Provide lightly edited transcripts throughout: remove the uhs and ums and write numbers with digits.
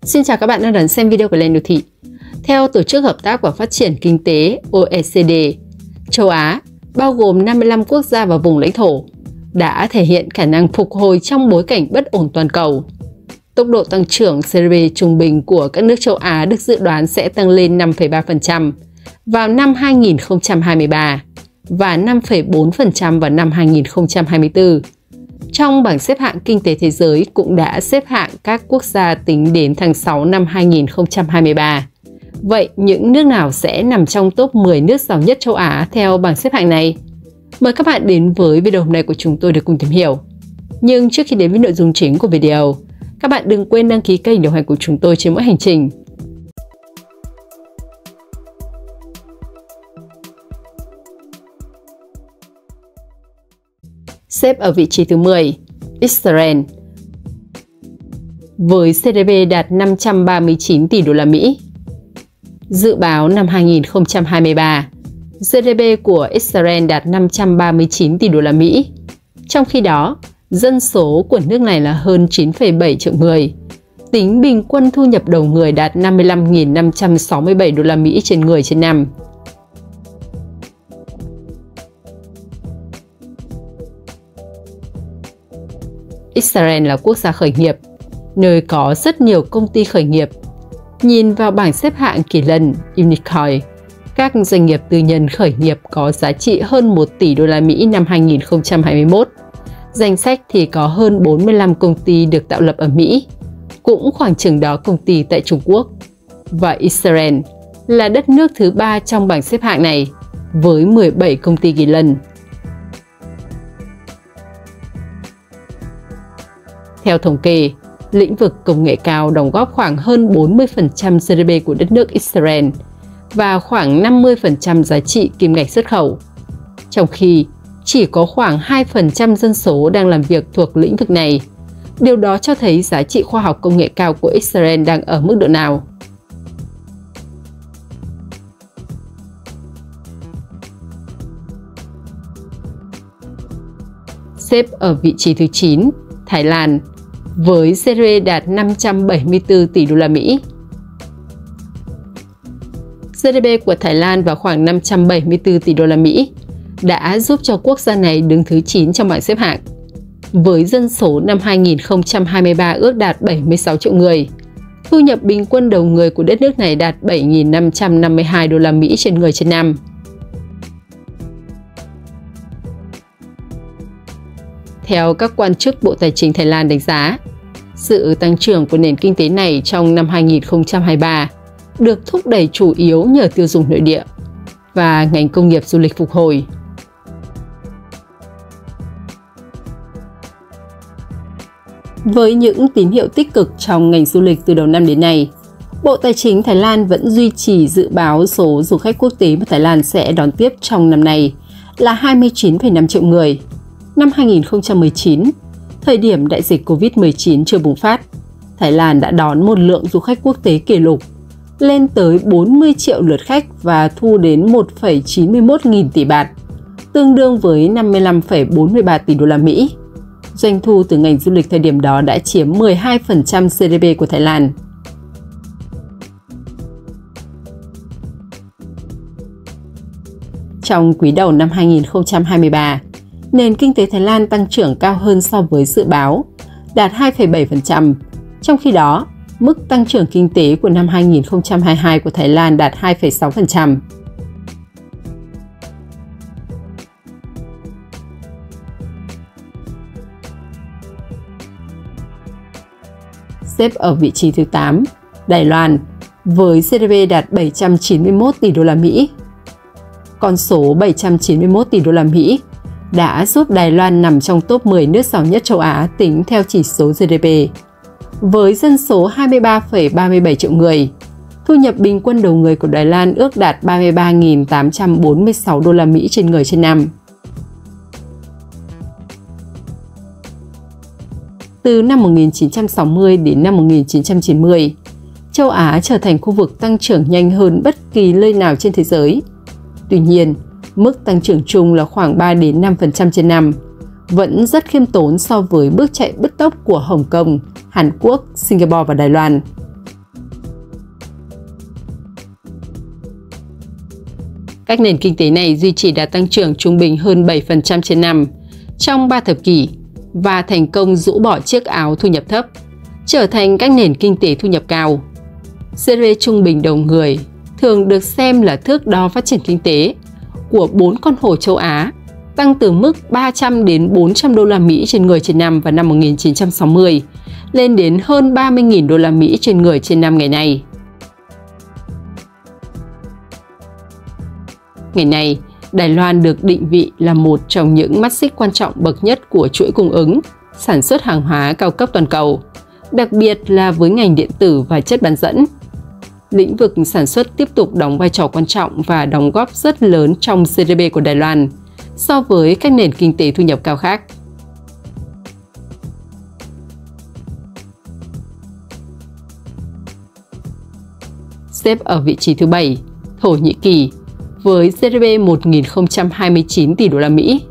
Xin chào các bạn đang đón xem video của Lên Đô Thị. Theo Tổ chức Hợp tác và Phát triển Kinh tế OECD, châu Á, bao gồm 55 quốc gia và vùng lãnh thổ, đã thể hiện khả năng phục hồi trong bối cảnh bất ổn toàn cầu. Tốc độ tăng trưởng GDP trung bình của các nước châu Á được dự đoán sẽ tăng lên 5,3% vào năm 2023 và 5,4% vào năm 2024. Trong bảng xếp hạng kinh tế thế giới cũng đã xếp hạng các quốc gia tính đến tháng 6 năm 2023. Vậy những nước nào sẽ nằm trong top 10 nước giàu nhất châu Á theo bảng xếp hạng này? Mời các bạn đến với video hôm nay của chúng tôi để cùng tìm hiểu. Nhưng trước khi đến với nội dung chính của video, các bạn đừng quên đăng ký kênh điều hành của chúng tôi trên mỗi hành trình. Xếp ở vị trí thứ 10, Israel. Với GDP đạt 539 tỷ đô la Mỹ. Dự báo năm 2023, GDP của Israel đạt 539 tỷ đô la Mỹ. Trong khi đó, dân số của nước này là hơn 9,7 triệu người. Tính bình quân thu nhập đầu người đạt 55.567 đô la Mỹ trên người trên năm. Israel là quốc gia khởi nghiệp, nơi có rất nhiều công ty khởi nghiệp. Nhìn vào bảng xếp hạng kỳ lân Unicorn, các doanh nghiệp tư nhân khởi nghiệp có giá trị hơn 1 tỷ đô la Mỹ năm 2021. Danh sách thì có hơn 45 công ty được tạo lập ở Mỹ, cũng khoảng chừng đó công ty tại Trung Quốc. Và Israel là đất nước thứ 3 trong bảng xếp hạng này, với 17 công ty kỳ lân. Theo thống kê, lĩnh vực công nghệ cao đóng góp khoảng hơn 40% GDP của đất nước Israel và khoảng 50% giá trị kim ngạch xuất khẩu. Trong khi chỉ có khoảng 2% dân số đang làm việc thuộc lĩnh vực này, điều đó cho thấy giá trị khoa học công nghệ cao của Israel đang ở mức độ nào. Xếp ở vị trí thứ 9, Thái Lan, với GDP đạt 574 tỷ đô la Mỹ. GDP của Thái Lan vào khoảng 574 tỷ đô la Mỹ đã giúp cho quốc gia này đứng thứ 9 trong bảng xếp hạng. Với dân số năm 2023 ước đạt 76 triệu người, thu nhập bình quân đầu người của đất nước này đạt 7.552 đô la Mỹ trên người trên năm. Theo các quan chức Bộ Tài chính Thái Lan đánh giá, sự tăng trưởng của nền kinh tế này trong năm 2023 được thúc đẩy chủ yếu nhờ tiêu dùng nội địa và ngành công nghiệp du lịch phục hồi. Với những tín hiệu tích cực trong ngành du lịch từ đầu năm đến nay, Bộ Tài chính Thái Lan vẫn duy trì dự báo số du khách quốc tế mà Thái Lan sẽ đón tiếp trong năm nay là 29,5 triệu người. Năm 2019, thời điểm đại dịch Covid-19 chưa bùng phát, Thái Lan đã đón một lượng du khách quốc tế kỷ lục lên tới 40 triệu lượt khách và thu đến 1,91 nghìn tỷ baht, tương đương với 55,43 tỷ đô la Mỹ. Doanh thu từ ngành du lịch thời điểm đó đã chiếm 12% GDP của Thái Lan. Trong quý đầu năm 2023, nền kinh tế Thái Lan tăng trưởng cao hơn so với dự báo, đạt 2,7%. Trong khi đó, mức tăng trưởng kinh tế của năm 2022 của Thái Lan đạt 2,6%. Xếp ở vị trí thứ 8, Đài Loan, với GDP đạt 791 tỷ đô la Mỹ. Con số 791 tỷ đô la Mỹ đã giúp Đài Loan nằm trong top 10 nước giàu nhất châu Á tính theo chỉ số GDP. Với dân số 23,37 triệu người, thu nhập bình quân đầu người của Đài Loan ước đạt 33.846 đô la Mỹ trên người trên năm. Từ năm 1960 đến năm 1990, châu Á trở thành khu vực tăng trưởng nhanh hơn bất kỳ nơi nào trên thế giới. Tuy nhiên, mức tăng trưởng chung là khoảng 3 đến 5% trên năm, vẫn rất khiêm tốn so với bước chạy bứt tốc của Hồng Kông, Hàn Quốc, Singapore và Đài Loan. Các nền kinh tế này duy trì đà tăng trưởng trung bình hơn 7% trên năm trong 3 thập kỷ và thành công rũ bỏ chiếc áo thu nhập thấp, trở thành các nền kinh tế thu nhập cao. GDP trung bình đầu người thường được xem là thước đo phát triển kinh tế của 4 con hổ châu Á, tăng từ mức 300 đến 400 đô la Mỹ trên người trên năm vào năm 1960 lên đến hơn 30.000 đô la Mỹ trên người trên năm ngày nay. Ngày nay, Đài Loan được định vị là một trong những mắt xích quan trọng bậc nhất của chuỗi cung ứng, sản xuất hàng hóa cao cấp toàn cầu, đặc biệt là với ngành điện tử và chất bán dẫn. Lĩnh vực sản xuất tiếp tục đóng vai trò quan trọng và đóng góp rất lớn trong GDP của Đài Loan so với các nền kinh tế thu nhập cao khác. Xếp ở vị trí thứ 7, Thổ Nhĩ Kỳ với GDP 1.029 tỷ đô la Mỹ.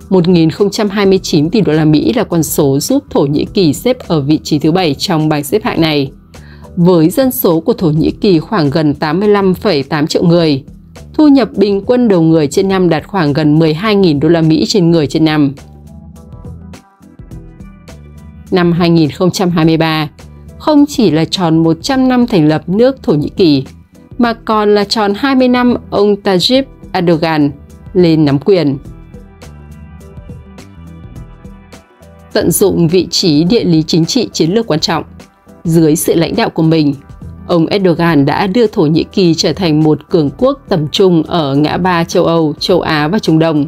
1.029 tỷ đô la Mỹ là con số giúp Thổ Nhĩ Kỳ xếp ở vị trí thứ 7 trong bảng xếp hạng này. Với dân số của Thổ Nhĩ Kỳ khoảng gần 85,8 triệu người, thu nhập bình quân đầu người trên năm đạt khoảng gần 12.000 đô la Mỹ trên người trên năm. Năm 2023 không chỉ là tròn 100 năm thành lập nước Thổ Nhĩ Kỳ, mà còn là tròn 20 năm ông Tayyip Erdogan lên nắm quyền. Tận dụng vị trí địa lý chính trị chiến lược quan trọng, dưới sự lãnh đạo của mình, ông Erdogan đã đưa Thổ Nhĩ Kỳ trở thành một cường quốc tầm trung ở ngã ba châu Âu, châu Á và Trung Đông,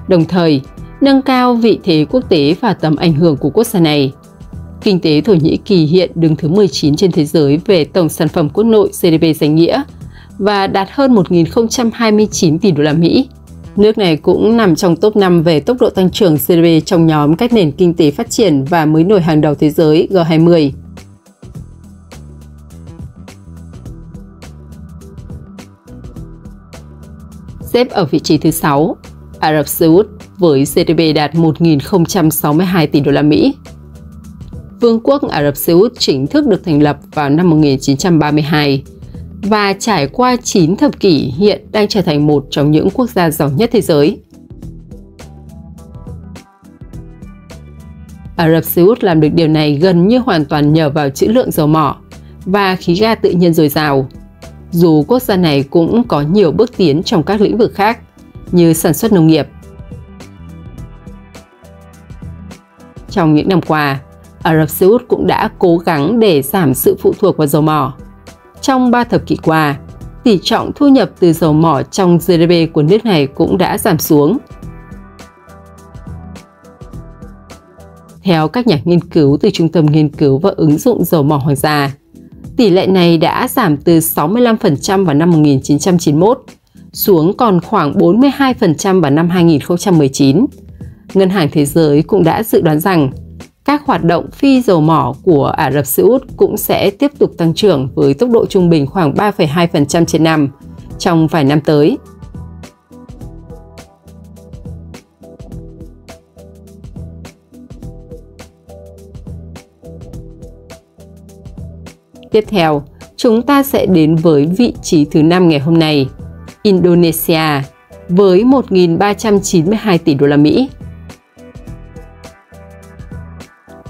đồng thời nâng cao vị thế quốc tế và tầm ảnh hưởng của quốc gia này. Kinh tế Thổ Nhĩ Kỳ hiện đứng thứ 19 trên thế giới về tổng sản phẩm quốc nội GDP danh nghĩa và đạt hơn 1.029 tỷ đô la Mỹ. Nước này cũng nằm trong top 5 về tốc độ tăng trưởng GDP trong nhóm các nền kinh tế phát triển và mới nổi hàng đầu thế giới G20. Xếp ở vị trí thứ 6, Ả Rập Xê Út với GDP đạt 1.062 tỷ đô la Mỹ. Vương quốc Ả Rập Xê Út chính thức được thành lập vào năm 1932 và trải qua 9 thập kỷ hiện đang trở thành một trong những quốc gia giàu nhất thế giới. Ả Rập Xê Út làm được điều này gần như hoàn toàn nhờ vào trữ lượng dầu mỏ và khí ga tự nhiên dồi dào. Dù quốc gia này cũng có nhiều bước tiến trong các lĩnh vực khác như sản xuất nông nghiệp. Trong những năm qua, Ả Rập Xê Út cũng đã cố gắng để giảm sự phụ thuộc vào dầu mỏ. Trong 3 thập kỷ qua, tỷ trọng thu nhập từ dầu mỏ trong GDP của nước này cũng đã giảm xuống. Theo các nhà nghiên cứu từ Trung tâm Nghiên cứu và Ứng dụng Dầu mỏ Hoàng gia, tỷ lệ này đã giảm từ 65% vào năm 1991 xuống còn khoảng 42% vào năm 2019. Ngân hàng Thế giới cũng đã dự đoán rằng các hoạt động phi dầu mỏ của Ả Rập Xê Út cũng sẽ tiếp tục tăng trưởng với tốc độ trung bình khoảng 3,2% trên năm trong vài năm tới. Tiếp theo, chúng ta sẽ đến với vị trí thứ 5 ngày hôm nay, Indonesia với 1.392 tỷ đô la Mỹ.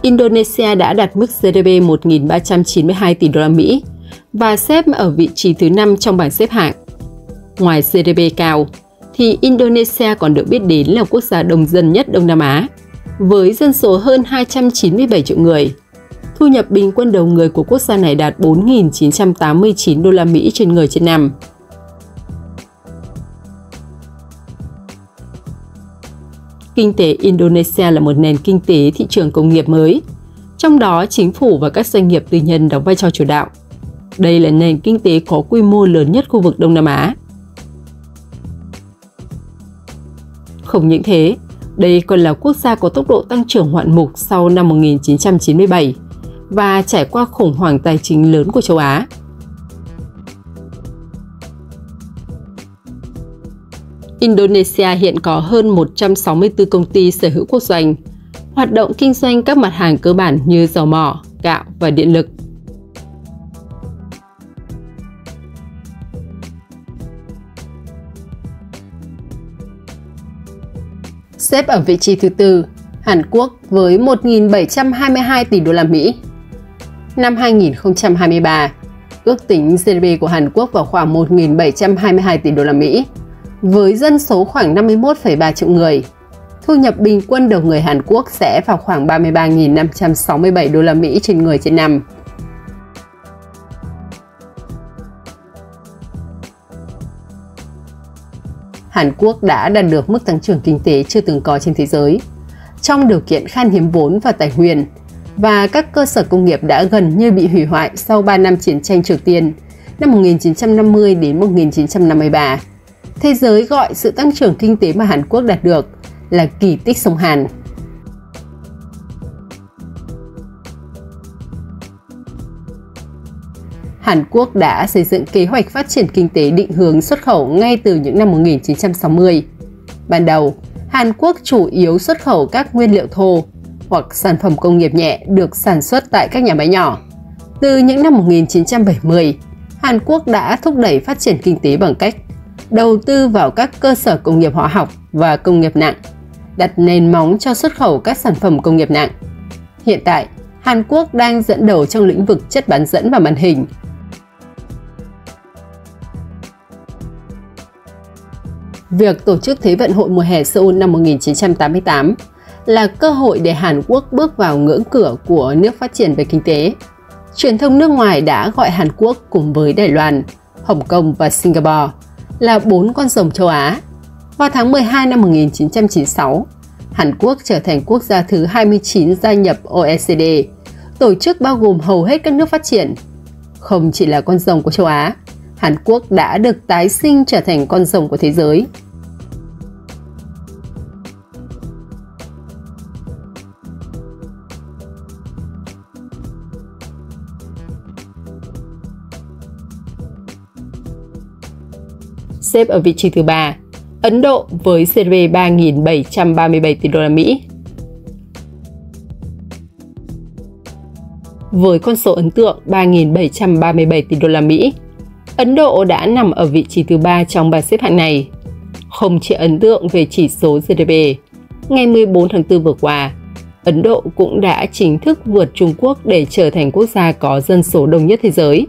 Indonesia đã đạt mức GDP 1.392 tỷ đô la Mỹ và xếp ở vị trí thứ 5 trong bảng xếp hạng. Ngoài GDP cao, thì Indonesia còn được biết đến là quốc gia đông dân nhất Đông Nam Á, với dân số hơn 297 triệu người. Thu nhập bình quân đầu người của quốc gia này đạt 4.989 đô la Mỹ trên người trên năm. Kinh tế Indonesia là một nền kinh tế thị trường công nghiệp mới, trong đó chính phủ và các doanh nghiệp tư nhân đóng vai trò chủ đạo. Đây là nền kinh tế có quy mô lớn nhất khu vực Đông Nam Á. Không những thế, đây còn là quốc gia có tốc độ tăng trưởng ngoạn mục sau năm 1997 và trải qua khủng hoảng tài chính lớn của châu Á. Indonesia hiện có hơn 164 công ty sở hữu quốc doanh, hoạt động kinh doanh các mặt hàng cơ bản như dầu mỏ, gạo và điện lực. Xếp ở vị trí thứ tư, Hàn Quốc với 1.722 tỷ đô la Mỹ. Năm 2023, ước tính GDP của Hàn Quốc vào khoảng 1.722 tỷ đô la Mỹ, với dân số khoảng 51,3 triệu người. Thu nhập bình quân đầu người Hàn Quốc sẽ vào khoảng 33.567 đô la Mỹ trên người trên năm. Hàn Quốc đã đạt được mức tăng trưởng kinh tế chưa từng có trên thế giới, trong điều kiện khan hiếm vốn và tài nguyên, và các cơ sở công nghiệp đã gần như bị hủy hoại sau 3 năm chiến tranh Triều Tiên năm 1950 đến 1953. Thế giới gọi sự tăng trưởng kinh tế mà Hàn Quốc đạt được là kỳ tích sông Hàn. Hàn Quốc đã xây dựng kế hoạch phát triển kinh tế định hướng xuất khẩu ngay từ những năm 1960. Ban đầu, Hàn Quốc chủ yếu xuất khẩu các nguyên liệu thô hoặc sản phẩm công nghiệp nhẹ được sản xuất tại các nhà máy nhỏ. Từ những năm 1970, Hàn Quốc đã thúc đẩy phát triển kinh tế bằng cách đầu tư vào các cơ sở công nghiệp hóa học và công nghiệp nặng, đặt nền móng cho xuất khẩu các sản phẩm công nghiệp nặng. Hiện tại, Hàn Quốc đang dẫn đầu trong lĩnh vực chất bán dẫn và màn hình. Việc tổ chức Thế vận hội mùa hè Seoul năm 1988 là cơ hội để Hàn Quốc bước vào ngưỡng cửa của nước phát triển về kinh tế. Truyền thông nước ngoài đã gọi Hàn Quốc cùng với Đài Loan, Hồng Kông và Singapore là 4 con rồng châu Á. Vào tháng 12 năm 1996, Hàn Quốc trở thành quốc gia thứ 29 gia nhập OECD, tổ chức bao gồm hầu hết các nước phát triển. Không chỉ là con rồng của châu Á, Hàn Quốc đã được tái sinh trở thành con rồng của thế giới. Xếp ở vị trí thứ 3, Ấn Độ với GDP 3.737 tỷ đô la Mỹ. Với con số ấn tượng 3.737 tỷ đô la Mỹ, Ấn Độ đã nằm ở vị trí thứ 3 trong bảng xếp hạng này. Không chỉ ấn tượng về chỉ số GDP, ngày 14 tháng 4 vừa qua, Ấn Độ cũng đã chính thức vượt Trung Quốc để trở thành quốc gia có dân số đông nhất thế giới,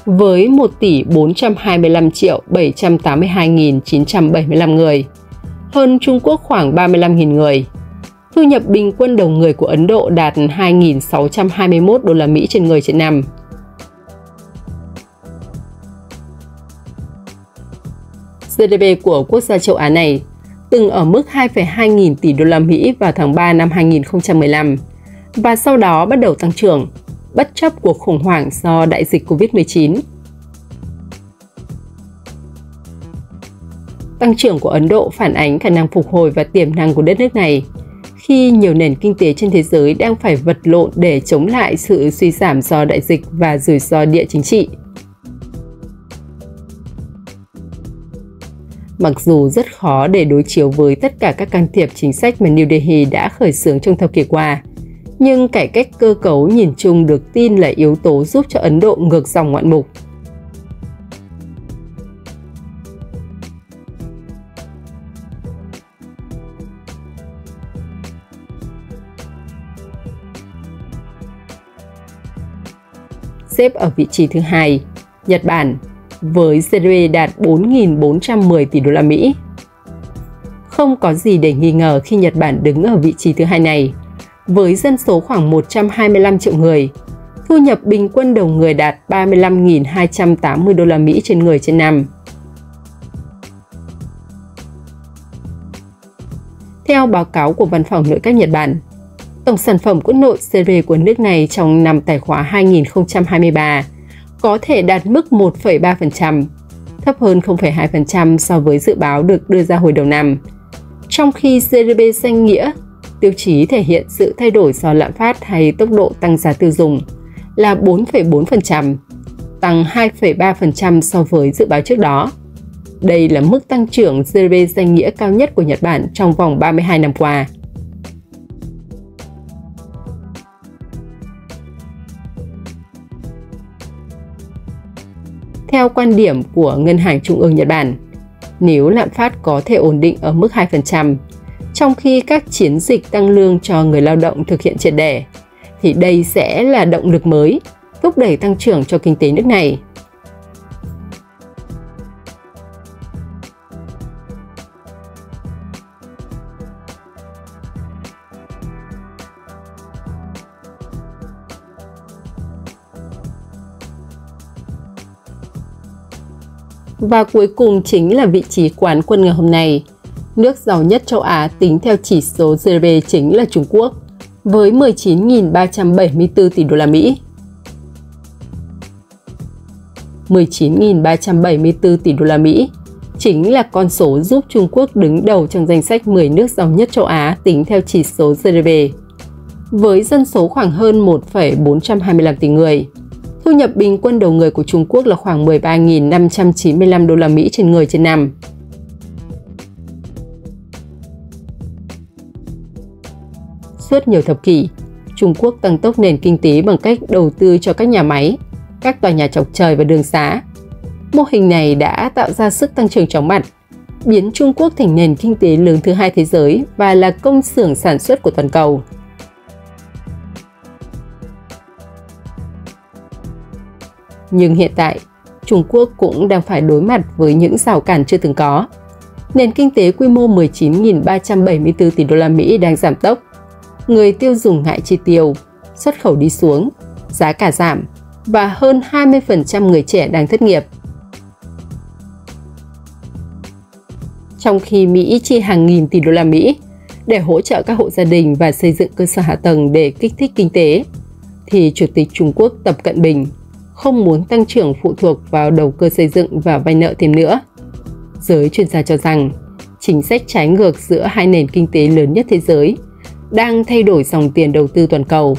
với 1 tỷ 425 triệu 782.975 người, hơn Trung Quốc khoảng 35.000 người. Thu nhập bình quân đầu người của Ấn Độ đạt 2.621 đô la Mỹ trên người trên năm. GDP của quốc gia châu Á này từng ở mức 2,2 nghìn tỷ đô la Mỹ vào tháng 3 năm 2015 và sau đó bắt đầu tăng trưởng, bất chấp cuộc khủng hoảng do đại dịch Covid-19. Tăng trưởng của Ấn Độ phản ánh khả năng phục hồi và tiềm năng của đất nước này, khi nhiều nền kinh tế trên thế giới đang phải vật lộn để chống lại sự suy giảm do đại dịch và rủi ro địa chính trị. Mặc dù rất khó để đối chiếu với tất cả các can thiệp chính sách mà New Delhi đã khởi xướng trong thập kỷ qua, nhưng cải cách cơ cấu nhìn chung được tin là yếu tố giúp cho Ấn Độ ngược dòng ngoạn mục. Xếp ở vị trí thứ 2, Nhật Bản với GDP đạt 4.410 tỷ đô la Mỹ. Không có gì để nghi ngờ khi Nhật Bản đứng ở vị trí thứ 2 này, với dân số khoảng 125 triệu người, thu nhập bình quân đầu người đạt 35.280 đô la Mỹ trên người trên năm. Theo báo cáo của Văn phòng Nội các Nhật Bản, tổng sản phẩm quốc nội GDP của nước này trong năm tài khóa 2023 có thể đạt mức 1,3%, thấp hơn 0,2% so với dự báo được đưa ra hồi đầu năm. Trong khi GDP danh nghĩa, tiêu chí thể hiện sự thay đổi do lạm phát hay tốc độ tăng giá tiêu dùng, là 4,4%, tăng 2,3% so với dự báo trước đó. Đây là mức tăng trưởng GDP danh nghĩa cao nhất của Nhật Bản trong vòng 32 năm qua. Theo quan điểm của Ngân hàng Trung ương Nhật Bản, nếu lạm phát có thể ổn định ở mức 2%, trong khi các chiến dịch tăng lương cho người lao động thực hiện triệt để, thì đây sẽ là động lực mới thúc đẩy tăng trưởng cho kinh tế nước này. Và cuối cùng chính là vị trí quán quân ngày hôm nay. Nước giàu nhất châu Á tính theo chỉ số GDP chính là Trung Quốc, với 19.374 tỷ đô la Mỹ. 19.374 tỷ đô la Mỹ chính là con số giúp Trung Quốc đứng đầu trong danh sách 10 nước giàu nhất châu Á tính theo chỉ số GDP. Với dân số khoảng hơn 1,425 tỷ người, thu nhập bình quân đầu người của Trung Quốc là khoảng 13.595 đô la Mỹ trên người trên năm. Suốt nhiều thập kỷ, Trung Quốc tăng tốc nền kinh tế bằng cách đầu tư cho các nhà máy, các tòa nhà chọc trời và đường xá. Mô hình này đã tạo ra sức tăng trưởng chóng mặt, biến Trung Quốc thành nền kinh tế lớn thứ hai thế giới và là công xưởng sản xuất của toàn cầu. Nhưng hiện tại, Trung Quốc cũng đang phải đối mặt với những rào cản chưa từng có. Nền kinh tế quy mô 19.374 tỷ đô la Mỹ đang giảm tốc. Người tiêu dùng ngại chi tiêu, xuất khẩu đi xuống, giá cả giảm và hơn 20% người trẻ đang thất nghiệp. Trong khi Mỹ chi hàng nghìn tỷ đô la Mỹ để hỗ trợ các hộ gia đình và xây dựng cơ sở hạ tầng để kích thích kinh tế, thì Chủ tịch Trung Quốc Tập Cận Bình không muốn tăng trưởng phụ thuộc vào đầu cơ xây dựng và vay nợ thêm nữa. Giới chuyên gia cho rằng, chính sách trái ngược giữa hai nền kinh tế lớn nhất thế giới đang thay đổi dòng tiền đầu tư toàn cầu.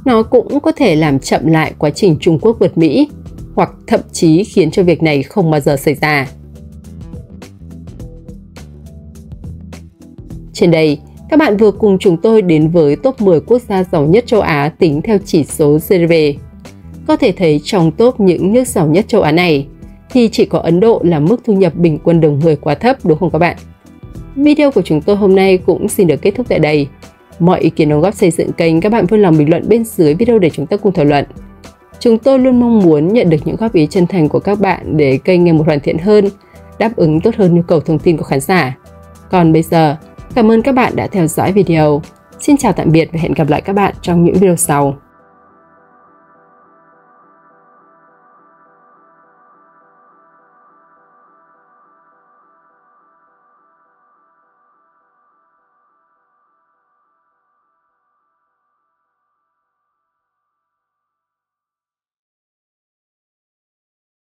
Nó cũng có thể làm chậm lại quá trình Trung Quốc vượt Mỹ, hoặc thậm chí khiến cho việc này không bao giờ xảy ra. Trên đây, các bạn vừa cùng chúng tôi đến với top 10 quốc gia giàu nhất châu Á tính theo chỉ số GDP. Có thể thấy trong top những nước giàu nhất châu Á này, thì chỉ có Ấn Độ là mức thu nhập bình quân đầu người quá thấp, đúng không các bạn? Video của chúng tôi hôm nay cũng xin được kết thúc tại đây. Mọi ý kiến đóng góp xây dựng kênh các bạn vui lòng bình luận bên dưới video để chúng ta cùng thảo luận. Chúng tôi luôn mong muốn nhận được những góp ý chân thành của các bạn để kênh ngày một hoàn thiện hơn, đáp ứng tốt hơn nhu cầu thông tin của khán giả. Còn bây giờ, cảm ơn các bạn đã theo dõi video. Xin chào tạm biệt và hẹn gặp lại các bạn trong những video sau.